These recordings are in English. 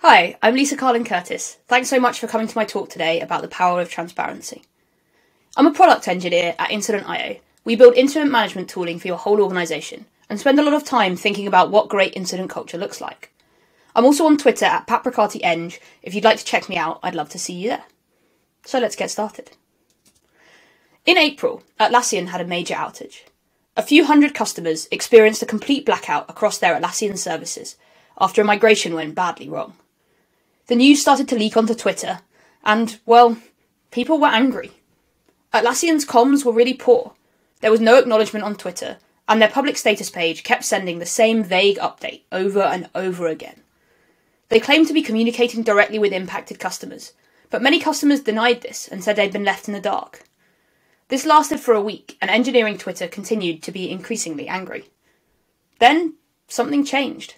Hi, I'm Lisa Karlin Curtis. Thanks so much for coming to my talk today about the power of transparency. I'm a product engineer at Incident.io. We build incident management tooling for your whole organisation and spend a lot of time thinking about what great incident culture looks like. I'm also on Twitter at @paprikatieng. If you'd like to check me out, I'd love to see you there. So let's get started. In April, Atlasian had a major outage. A few hundred customers experienced a complete blackout across their Atlasian services after a migration went badly wrong. The news started to leak onto Twitter, and, well, people were angry. Atlasian's comms were really poor. There was no acknowledgement on Twitter, and their public status page kept sending the same vague update over and over again. They claimed to be communicating directly with impacted customers, but many customers denied this and said they'd been left in the dark. This lasted for a week, and engineering Twitter continued to be increasingly angry. Then, something changed.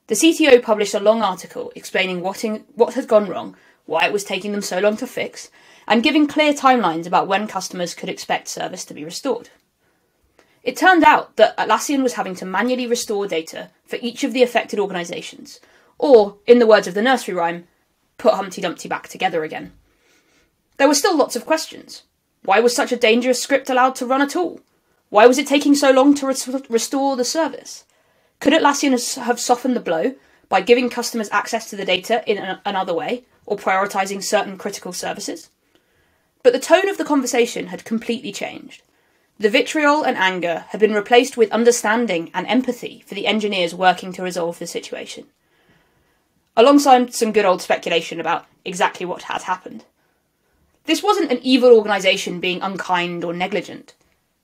The CTO published a long article explaining what had gone wrong, why it was taking them so long to fix, and giving clear timelines about when customers could expect service to be restored. It turned out that Atlasian was having to manually restore data for each of the affected organisations, or, in the words of the nursery rhyme, put Humpty Dumpty back together again. There were still lots of questions. Why was such a dangerous script allowed to run at all? Why was it taking so long to restore the service? Could Atlasian have softened the blow by giving customers access to the data in another way, or prioritising certain critical services? But the tone of the conversation had completely changed. The vitriol and anger had been replaced with understanding and empathy for the engineers working to resolve the situation, alongside some good old speculation about exactly what had happened. This wasn't an evil organisation being unkind or negligent.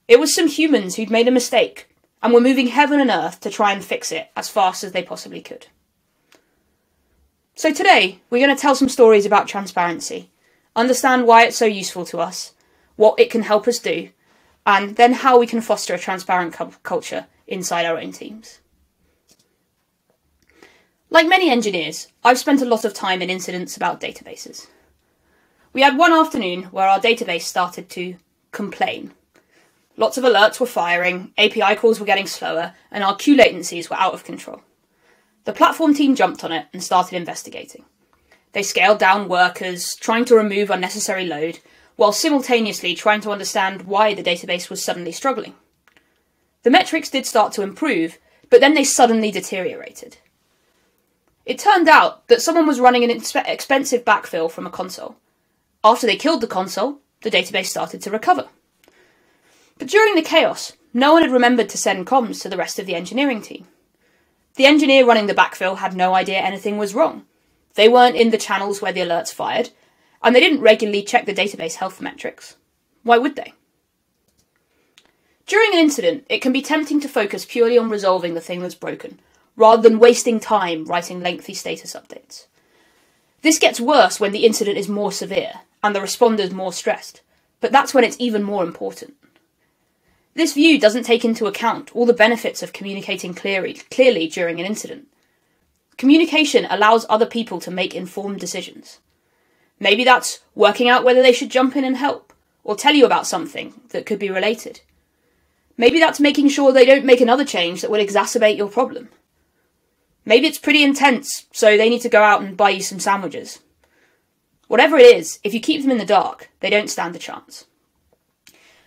It was some humans who'd made a mistake and were moving heaven and earth to try and fix it as fast as they possibly could. So today, we're going to tell some stories about transparency, understand why it's so useful to us, what it can help us do, and then how we can foster a transparent culture inside our own teams. Like many engineers, I've spent a lot of time in incidents about databases. We had one afternoon where our database started to complain. Lots of alerts were firing, API calls were getting slower, and our queue latencies were out of control. The platform team jumped on it and started investigating. They scaled down workers, trying to remove unnecessary load, while simultaneously trying to understand why the database was suddenly struggling. The metrics did start to improve, but then they suddenly deteriorated. It turned out that someone was running an expensive backfill from a console. After they killed the console, the database started to recover. But during the chaos, no one had remembered to send comms to the rest of the engineering team. The engineer running the backfill had no idea anything was wrong. They weren't in the channels where the alerts fired, and they didn't regularly check the database health metrics. Why would they? During an incident, it can be tempting to focus purely on resolving the thing that's broken, rather than wasting time writing lengthy status updates. This gets worse when the incident is more severe, and the responders more stressed, but that's when it's even more important. This view doesn't take into account all the benefits of communicating clearly during an incident. Communication allows other people to make informed decisions. Maybe that's working out whether they should jump in and help, or tell you about something that could be related. Maybe that's making sure they don't make another change that would exacerbate your problem. Maybe it's pretty intense, so they need to go out and buy you some sandwiches. Whatever it is, if you keep them in the dark, they don't stand a chance.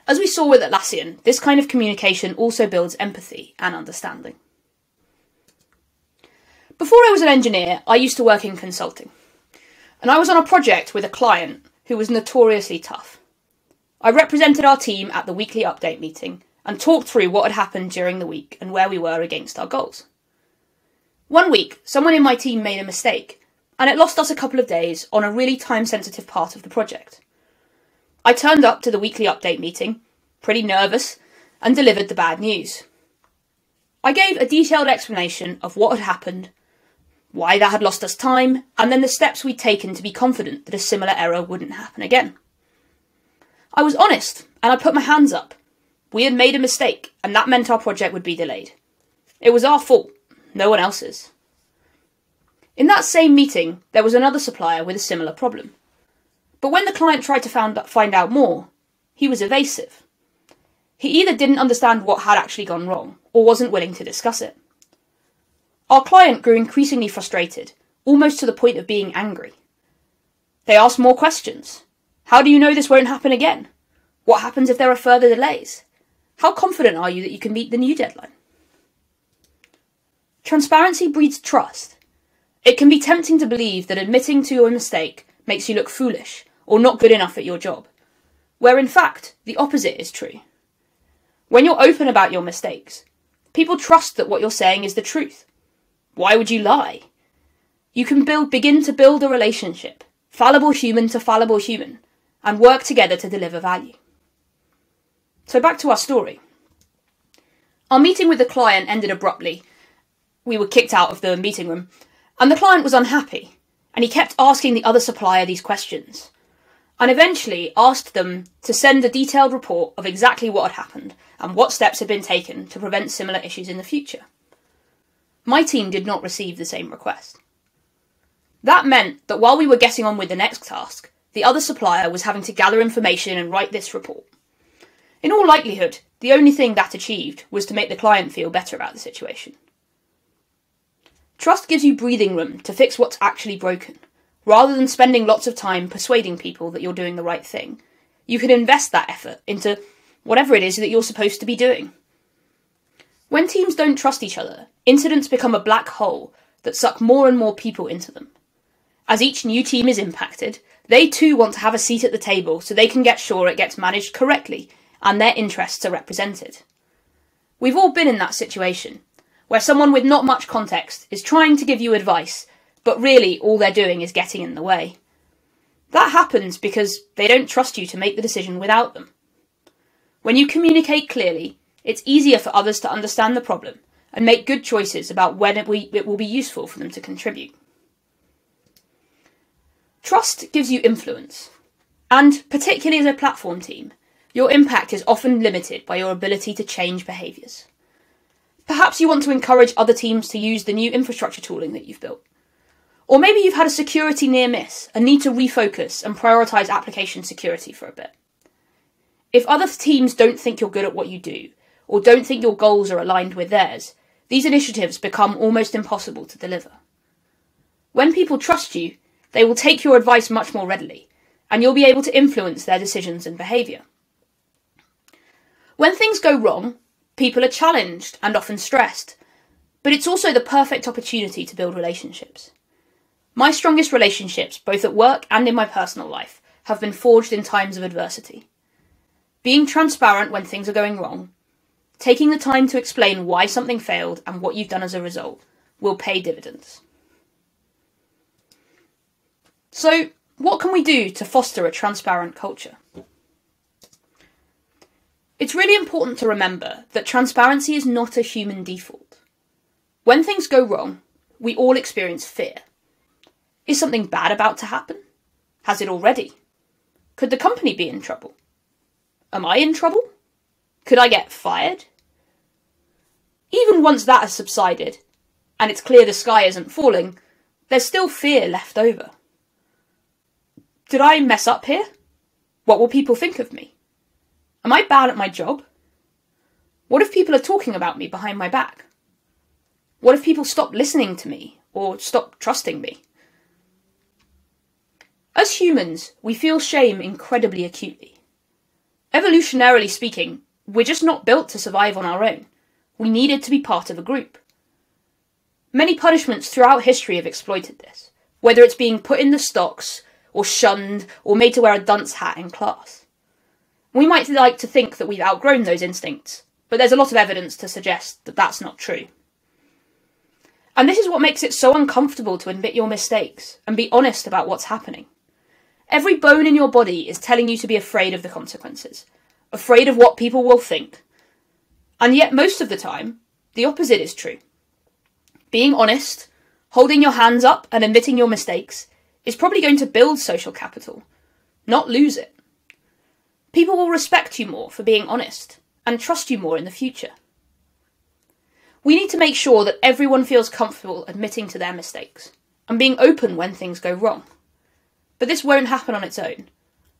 As we saw with Atlasian, this kind of communication also builds empathy and understanding. Before I was an engineer, I used to work in consulting. And I was on a project with a client who was notoriously tough. I represented our team at the weekly update meeting and talked through what had happened during the week and where we were against our goals. One week, someone in my team made a mistake, and it lost us a couple of days on a really time-sensitive part of the project. I turned up to the weekly update meeting, pretty nervous, and delivered the bad news. I gave a detailed explanation of what had happened, why that had lost us time, and then the steps we'd taken to be confident that a similar error wouldn't happen again. I was honest, and I put my hands up. We had made a mistake, and that meant our project would be delayed. It was our fault, no one else's. In that same meeting, there was another supplier with a similar problem. But when the client tried to find out more, he was evasive. He either didn't understand what had actually gone wrong, or wasn't willing to discuss it. Our client grew increasingly frustrated, almost to the point of being angry. They ask more questions. How do you know this won't happen again? What happens if there are further delays? How confident are you that you can meet the new deadline? Transparency breeds trust. It can be tempting to believe that admitting to your mistake makes you look foolish or not good enough at your job, where in fact the opposite is true. When you're open about your mistakes, people trust that what you're saying is the truth. Why would you lie? You can begin to build a relationship, fallible human to fallible human, and work together to deliver value. So back to our story. Our meeting with the client ended abruptly. We were kicked out of the meeting room, and the client was unhappy, and he kept asking the other supplier these questions, and eventually asked them to send a detailed report of exactly what had happened and what steps had been taken to prevent similar issues in the future. My team did not receive the same request. That meant that while we were getting on with the next task, the other supplier was having to gather information and write this report. In all likelihood, the only thing that achieved was to make the client feel better about the situation. Trust gives you breathing room to fix what's actually broken. Rather than spending lots of time persuading people that you're doing the right thing, you can invest that effort into whatever it is that you're supposed to be doing. When teams don't trust each other, incidents become a black hole that suck more and more people into them. As each new team is impacted, they too want to have a seat at the table so they can get sure it gets managed correctly and their interests are represented. We've all been in that situation, where someone with not much context is trying to give you advice, but really all they're doing is getting in the way. That happens because they don't trust you to make the decision without them. When you communicate clearly, it's easier for others to understand the problem and make good choices about when it will be useful for them to contribute. Trust gives you influence, and particularly as a platform team, your impact is often limited by your ability to change behaviours. Perhaps you want to encourage other teams to use the new infrastructure tooling that you've built. Or maybe you've had a security near miss and need to refocus and prioritise application security for a bit. If other teams don't think you're good at what you do, or don't think your goals are aligned with theirs, these initiatives become almost impossible to deliver. When people trust you, they will take your advice much more readily, and you'll be able to influence their decisions and behaviour. When things go wrong, people are challenged and often stressed, but it's also the perfect opportunity to build relationships. My strongest relationships, both at work and in my personal life, have been forged in times of adversity. Being transparent when things are going wrong, taking the time to explain why something failed and what you've done as a result, will pay dividends. So, what can we do to foster a transparent culture? It's really important to remember that transparency is not a human default. When things go wrong, we all experience fear. Is something bad about to happen? Has it already? Could the company be in trouble? Am I in trouble? Could I get fired? Even once that has subsided, and it's clear the sky isn't falling, there's still fear left over. Did I mess up here? What will people think of me? Am I bad at my job? What if people are talking about me behind my back? What if people stop listening to me or stop trusting me? As humans, we feel shame incredibly acutely. Evolutionarily speaking, we're just not built to survive on our own. We needed to be part of a group. Many punishments throughout history have exploited this, whether it's being put in the stocks, or shunned, or made to wear a dunce hat in class. We might like to think that we've outgrown those instincts, but there's a lot of evidence to suggest that that's not true. And this is what makes it so uncomfortable to admit your mistakes and be honest about what's happening. Every bone in your body is telling you to be afraid of the consequences, afraid of what people will think. And yet most of the time, the opposite is true. Being honest, holding your hands up and admitting your mistakes is probably going to build social capital, not lose it. People will respect you more for being honest and trust you more in the future. We need to make sure that everyone feels comfortable admitting to their mistakes and being open when things go wrong. But this won't happen on its own.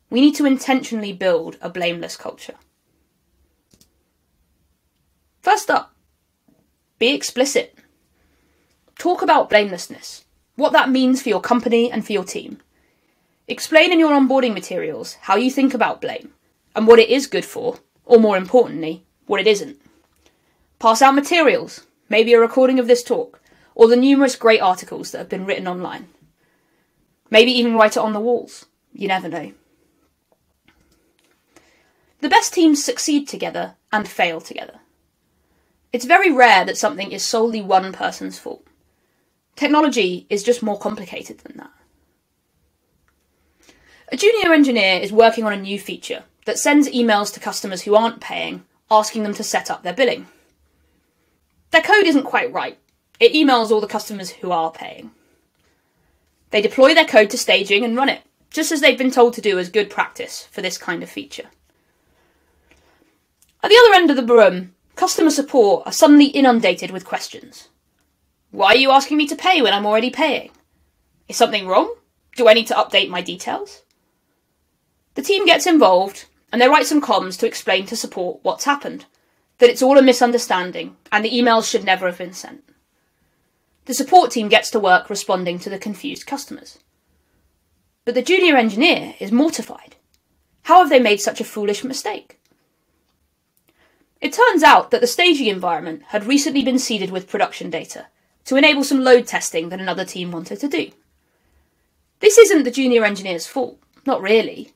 We need to intentionally build a blameless culture. First up, be explicit. Talk about blamelessness. what that means for your company and for your team. Explain in your onboarding materials how you think about blame and what it is good for, or more importantly, what it isn't. Pass out materials, maybe a recording of this talk, or the numerous great articles that have been written online. Maybe even write it on the walls. You never know. The best teams succeed together and fail together. It's very rare that something is solely one person's fault. Technology is just more complicated than that. A junior engineer is working on a new feature that sends emails to customers who aren't paying, asking them to set up their billing. Their code isn't quite right. It emails all the customers who are paying. They deploy their code to staging and run it, just as they've been told to do as good practice for this kind of feature. At the other end of the room, customer support are suddenly inundated with questions. Why are you asking me to pay when I'm already paying? Is something wrong? Do I need to update my details? The team gets involved and they write some comms to explain to support what's happened, that it's all a misunderstanding and the emails should never have been sent. The support team gets to work responding to the confused customers. But the junior engineer is mortified. How have they made such a foolish mistake? It turns out that the staging environment had recently been seeded with production data to enable some load testing that another team wanted to do. This isn't the junior engineer's fault, not really.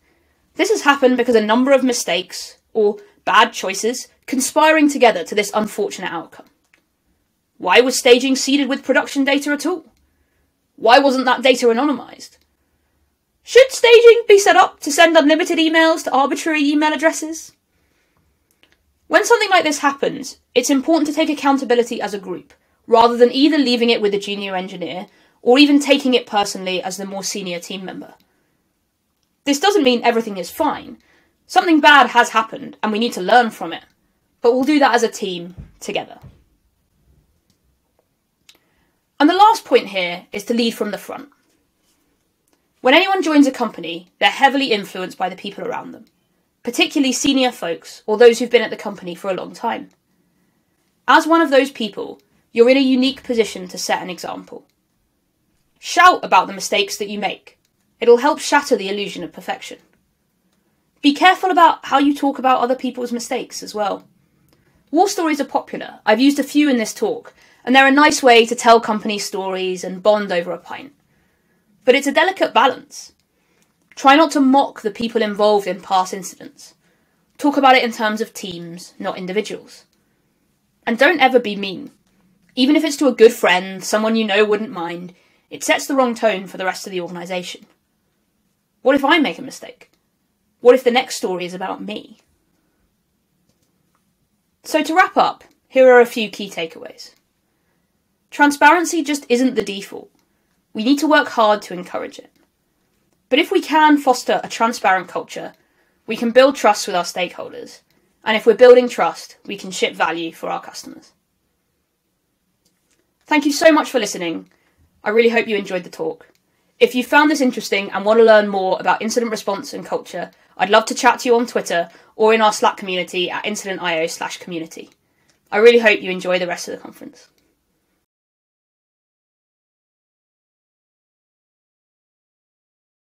This has happened because a number of mistakes, or bad choices, conspiring together to this unfortunate outcome. Why was staging seeded with production data at all? Why wasn't that data anonymised? Should staging be set up to send unlimited emails to arbitrary email addresses? When something like this happens, it's important to take accountability as a group, rather than either leaving it with the junior engineer or even taking it personally as the more senior team member. This doesn't mean everything is fine. Something bad has happened and we need to learn from it, but we'll do that as a team together. And the last point here is to lead from the front. When anyone joins a company, they're heavily influenced by the people around them, particularly senior folks or those who've been at the company for a long time. As one of those people, you're in a unique position to set an example. Shout about the mistakes that you make. It'll help shatter the illusion of perfection. Be careful about how you talk about other people's mistakes as well. War stories are popular. I've used a few in this talk, and they're a nice way to tell company stories and bond over a pint. But it's a delicate balance. Try not to mock the people involved in past incidents. Talk about it in terms of teams, not individuals. And don't ever be mean. Even if it's to a good friend, someone you know wouldn't mind, it sets the wrong tone for the rest of the organisation. What if I make a mistake? What if the next story is about me? So to wrap up, here are a few key takeaways. Transparency just isn't the default. We need to work hard to encourage it. But if we can foster a transparent culture, we can build trust with our stakeholders. And if we're building trust, we can ship value for our customers. Thank you so much for listening. I really hope you enjoyed the talk. If you found this interesting and want to learn more about incident response and culture, I'd love to chat to you on Twitter or in our Slack community at incident.io/community. I really hope you enjoy the rest of the conference.